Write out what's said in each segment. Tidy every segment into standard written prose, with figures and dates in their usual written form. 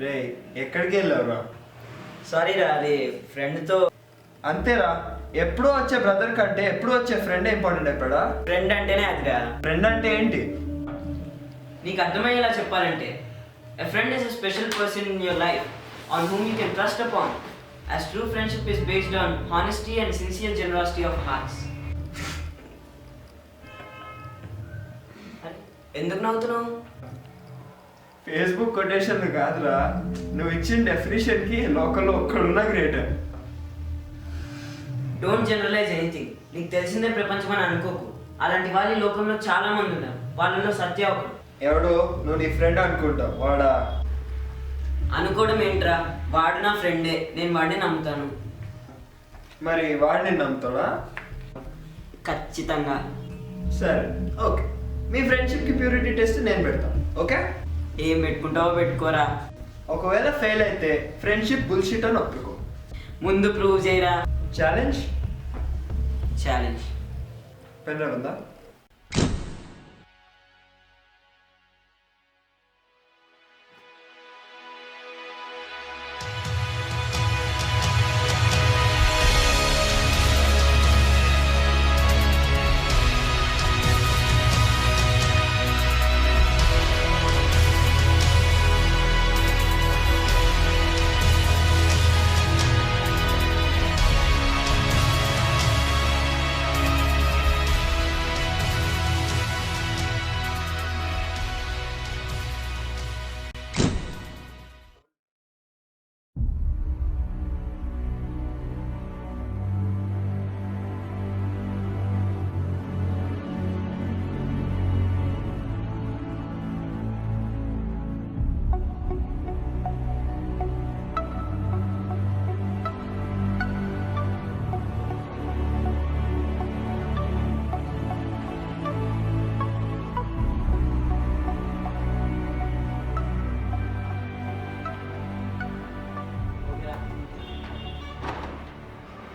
రే ఎక్కడికి వెళ్ళావురా? సారీ రా, అది ఫ్రెండ్తో. అంతేరా, ఎప్పుడో వచ్చే బ్రదర్ కంటే ఎప్పుడు వచ్చే ఫ్రెండ్ ఇంపార్టెంట్ అయిపోయాడా? ఫ్రెండ్ అంటేనే అదిరా. ఫ్రెండ్ అంటే ఏంటి? నీకు అర్థమయ్యేలా చెప్పాలంటే, a friend is a special person in your life on whom you can trust upon, as true friendship is based on honesty and sincere generosity of hearts. ఎందుకు నవ్వుతున్నావు? Facebook quotation కాదురా, నువ్వు ఇచ్చిన డెఫినేషన్ కి లోకల్లో ఒక్కడున్నా గ్రేట్. Don't generalise anything. నీకు తెలిసిందే ప్రపంచం అని అనుకోకు. అలాంటి వాళ్ళు ఈ లోకంలో చాలా మంది ఉన్నారు. వాళ్ళలో సత్య ఒకడు. ఎవడు? నువ్వు నీ ఫ్రెండ్ అనుకుంటావు, వాడా? అనుకోవడం ఏంట్రా, వాడు నా ఫ్రెండే, నేను వాడిని నమ్ముతాను. మరి వాడిని నమ్ముతాడా? ఖచ్చితంగా. సరే, ఓకే. మీ ఫ్రెండ్షిప్ కి ప్యూరిటీ టెస్ట్ నేను పెడతాను, ఓకే? ఏం పెట్టుకుంటావో పెట్టుకోరా. ఒకవేళ ఫెయిల్ అయితే ఫ్రెండ్షిప్ బుల్షిట్ అని ఒప్పుకో. ముందు ప్రూవ్ చేయరా. ఛాలెంజ్. ఛాలెంజ్. పెన్ డ్రైవ్ ఉందా?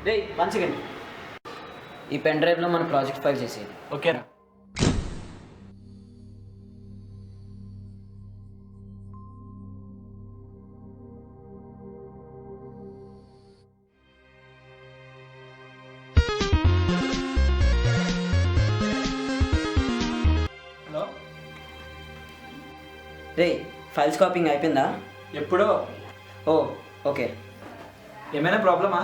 రే, 1 సెకండ్. ఈ పెన్ డ్రైవ్లో మన ప్రాజెక్ట్ ఫైల్ చేసేది. ఓకేరా. హలో. రే, ఫైల్స్ కాపింగ్ అయిపోయిందా? ఎప్పుడో. ఓ, ఓకే. ఏమైనా ప్రాబ్లమా?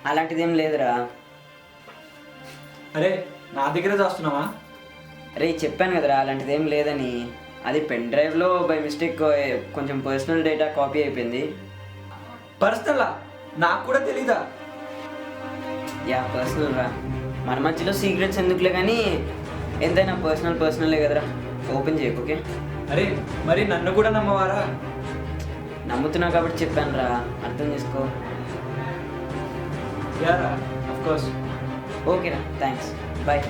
అలాంటిదేం లేదురా. అరే, నా దగ్గర చేస్తున్నావా? రే, చెప్పాను కదరా అలాంటిదేం లేదని. అది పెన్ డ్రైవ్లో బై మిస్టేక్ కొంచెం పర్సనల్ డేటా కాపీ అయిపోయింది. పర్సనలా? నాకు కూడా తెలీదా? యా, పర్సనల్ రా. మన మధ్యలో సీక్రెట్స్ ఎందుకులే, కానీ ఎంతైనా పర్సనలే కదరా. ఓపెన్ చేయకు, ఓకే? అరే, మరి నన్ను కూడా నమ్మవారా? నమ్ముతున్నావు కాబట్టి చెప్పాను రా, అర్థం చేసుకో. యారా, ఆఫ్ కోర్స్. ఓకేరా, థ్యాంక్స్, బాయ్.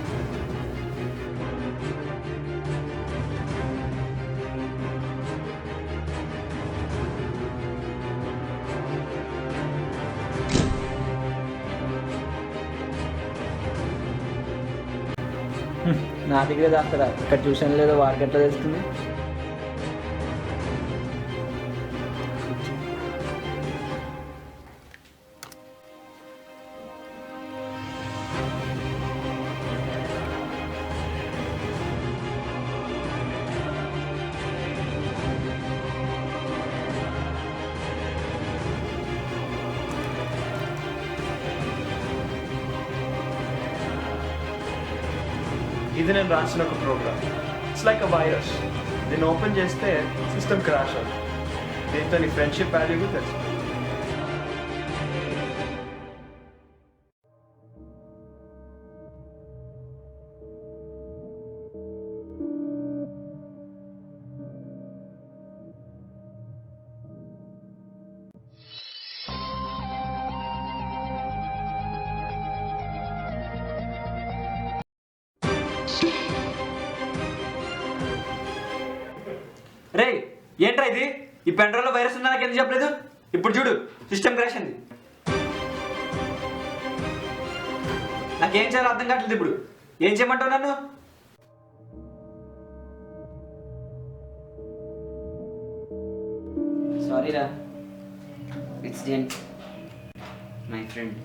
నా దగ్గర దాస్తారా? ఇక్కడ చూసాను లేదో వాడికి ఎట్లా తెలుస్తుంది? ఇది నేను రాసిన ఒక program. It's like a virus. దీన్ని ఓపెన్ చేస్తే సిస్టమ్ క్రాష్ అవుతుంది. దీంతో నీ ఫ్రెండ్షిప్ వాల్యూ తెలుసు. రే, ఏంట్రా ఇది? ఈ పెన్ డ్రైవ్లో వైరస్ ఉందా? నాకు ఎందుకు చెప్పలేదు? ఇప్పుడు చూడు, సిస్టమ్ క్రాష్ అయింది. నాకేం చేయాలో అర్థం కావట్లేదు. ఇప్పుడు ఏం చేయమంటావు నన్ను? సారీ సారీ రా. It's gent, my friend.